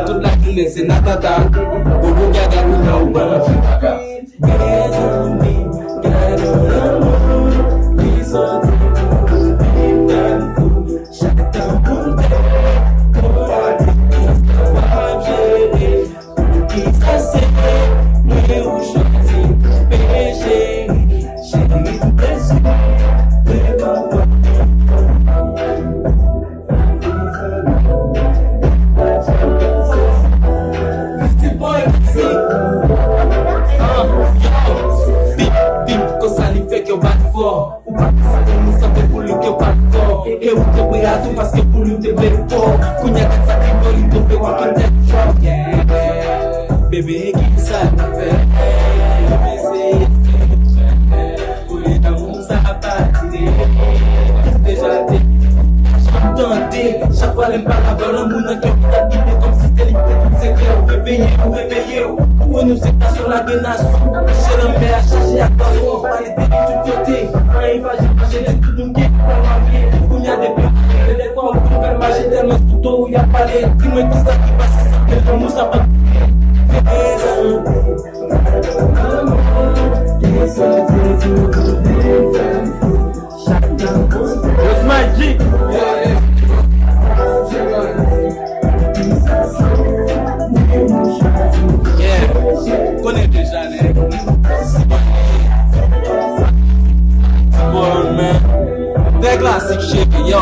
Toute la journée c'est natata. Bobo gaga nous ou pas. Mes amis, gardons l'amour qui sortit pour vivre fou. Chacun pour tes pour la gérer. Qui ça c'est mais où choisir péché. Chérie, blessé, mais pas e o teu cuidado mas que por um teu bem pó cunha que sacrifício e teu bem com aquele tempo bebê que sabe ver bebê cuida uns rapazes deixa de tante já falem palavra na muna que eu tá aqui como se ele tudo se criou bebê eu quando você tá só lá de naço cheirando bem a chacha a tua vale de tudo tem aí vai gente tudo que punya de ele com o cara mais de mas tudo e a parede que não é que está aqui passa sempre como sabe What's my G? Yeah, connais já, né? Born, man. That classic shit, yo.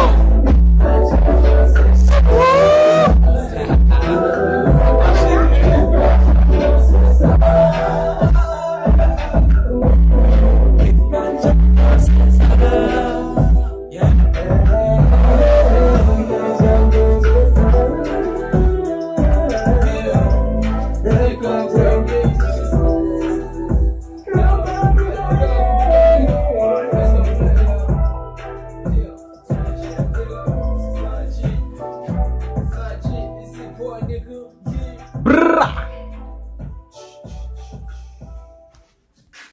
Brrrah!